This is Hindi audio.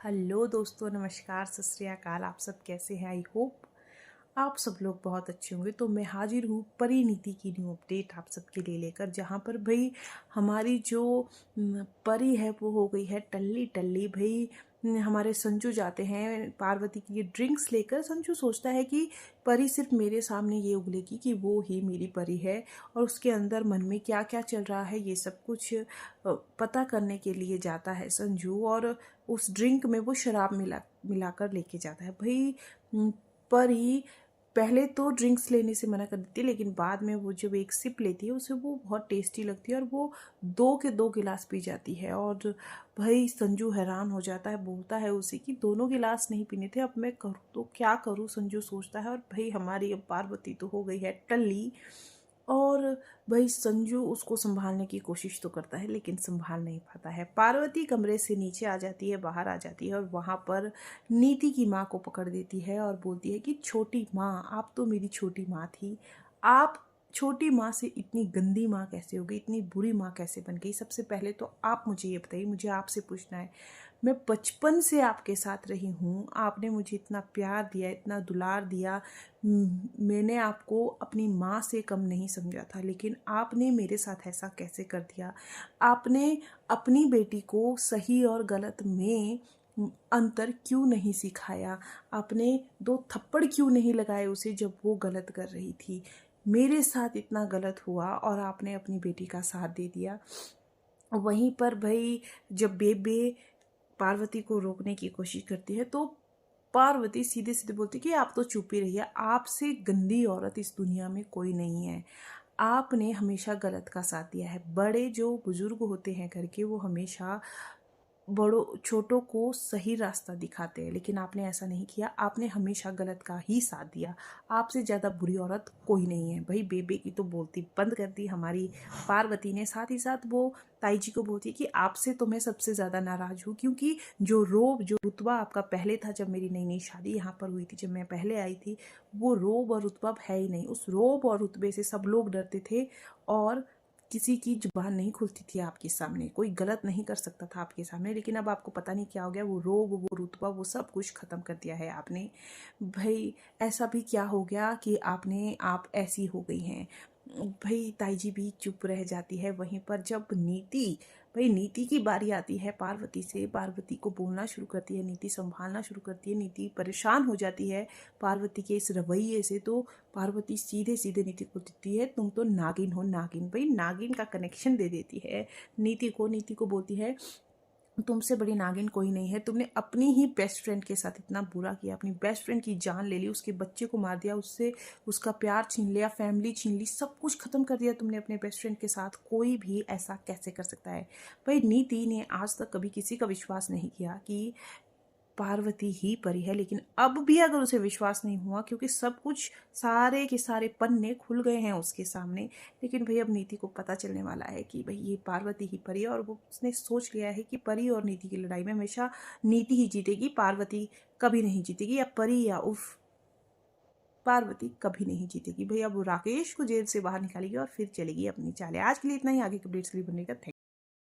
हेलो दोस्तों, नमस्कार, सत श्री अकाल। आप सब कैसे हैं? आई होप आप सब लोग बहुत अच्छे होंगे। तो मैं हाजिर हूँ परिणीति की न्यू अपडेट आप सबके लिए लेकर, जहाँ पर भाई हमारी जो परी है वो हो गई है टल्ली टल्ली। भाई हमारे संजू जाते हैं पार्वती की ये ड्रिंक्स लेकर। संजू सोचता है कि परी सिर्फ मेरे सामने ये उगलेगी कि वो ही मेरी परी है, और उसके अंदर मन में क्या क्या चल रहा है ये सब कुछ पता करने के लिए जाता है संजू। और उस ड्रिंक में वो शराब मिलाकर लेके जाता है। भाई परी पहले तो ड्रिंक्स लेने से मना कर देती है, लेकिन बाद में वो जब एक सिप लेती है उसे वो बहुत टेस्टी लगती है और वो 2 के 2 गिलास पी जाती है। और भाई संजू हैरान हो जाता है, बोलता है उसे कि दोनों गिलास नहीं पीने थे, अब मैं करूँ तो क्या करूँ। संजू सोचता है, और भाई हमारी अब पार्वती तो हो गई है टल्ली। और भाई संजू उसको संभालने की कोशिश तो करता है लेकिन संभाल नहीं पाता है। पार्वती कमरे से नीचे आ जाती है, बाहर आ जाती है, और वहाँ पर नीति की माँ को पकड़ देती है और बोलती है कि छोटी माँ, आप तो मेरी छोटी माँ थी, आप छोटी माँ से इतनी गंदी माँ कैसे हो गई, इतनी बुरी माँ कैसे बन गई। सबसे पहले तो आप मुझे ये बताइए, मुझे आपसे पूछना है। मैं बचपन से आपके साथ रही हूँ, आपने मुझे इतना प्यार दिया, इतना दुलार दिया, मैंने आपको अपनी माँ से कम नहीं समझा था, लेकिन आपने मेरे साथ ऐसा कैसे कर दिया। आपने अपनी बेटी को सही और गलत में अंतर क्यों नहीं सिखाया। आपने 2 थप्पड़ क्यों नहीं लगाए उसे जब वो गलत कर रही थी। मेरे साथ इतना गलत हुआ और आपने अपनी बेटी का साथ दे दिया। वहीं पर भाई जब बेबे पार्वती को रोकने की कोशिश करती है तो पार्वती सीधे सीधे बोलती कि आप तो चुप ही रहिए, आपसे गंदी औरत इस दुनिया में कोई नहीं है। आपने हमेशा गलत का साथ दिया है। बड़े जो बुजुर्ग होते हैं घर के, वो हमेशा बड़ों छोटों को सही रास्ता दिखाते हैं, लेकिन आपने ऐसा नहीं किया। आपने हमेशा गलत का ही साथ दिया। आपसे ज़्यादा बुरी औरत कोई नहीं है। भाई बेबे की तो बोलती बंद कर दी हमारी पार्वती ने। साथ ही साथ वो ताई जी को बोलती है कि आपसे तो मैं सबसे ज़्यादा नाराज़ हूँ, क्योंकि जो रोब जो रुतबा आपका पहले था, जब मेरी नई नई शादी यहाँ पर हुई थी, जब मैं पहले आई थी, वो रोब और रुतबा अब है ही नहीं। उस रोब और रुतबे से सब लोग डरते थे और किसी की जुबान नहीं खुलती थी आपके सामने, कोई गलत नहीं कर सकता था आपके सामने। लेकिन अब आपको पता नहीं क्या हो गया, वो रोब, वो रुतबा, वो सब कुछ ख़त्म कर दिया है आपने। भाई ऐसा भी क्या हो गया कि आप ऐसी हो गई हैं। भाई ताई जी भी चुप रह जाती है। वहीं पर जब नीति की बारी आती है पार्वती से, पार्वती को बोलना शुरू करती है, नीति संभालना शुरू करती है। नीति परेशान हो जाती है पार्वती के इस रवैये से। तो पार्वती सीधे सीधे नीति को देती है, तुम तो नागिन हो, नागिन। भाई नागिन का कनेक्शन दे देती है नीति को। नीति को बोलती है तुमसे बड़ी नागिन कोई नहीं है। तुमने अपनी ही बेस्ट फ्रेंड के साथ इतना बुरा किया, अपनी बेस्ट फ्रेंड की जान ले ली, उसके बच्चे को मार दिया, उससे उसका प्यार छीन लिया, फैमिली छीन ली, सब कुछ खत्म कर दिया तुमने अपने बेस्ट फ्रेंड के साथ। कोई भी ऐसा कैसे कर सकता है। भाई नीति ने आज तक कभी किसी का विश्वास नहीं किया कि पार्वती ही परी है, लेकिन अब भी अगर उसे विश्वास नहीं हुआ, क्योंकि सब कुछ सारे के सारे पन्ने खुल गए हैं उसके सामने। लेकिन भाई अब नीति को पता चलने वाला है कि भाई ये पार्वती ही परी है, और वो उसने सोच लिया है कि परी और नीति की लड़ाई में हमेशा नीति ही जीतेगी, पार्वती कभी नहीं जीतेगी। या परी या उफ पार्वती कभी नहीं जीतेगी। भाई अब वो राकेश को जेल से बाहर निकालेगी और फिर चलेगी अपनी चालें। आज के लिए इतना ही, आगे के अपडेट्स के लिए बनेगा। थैंक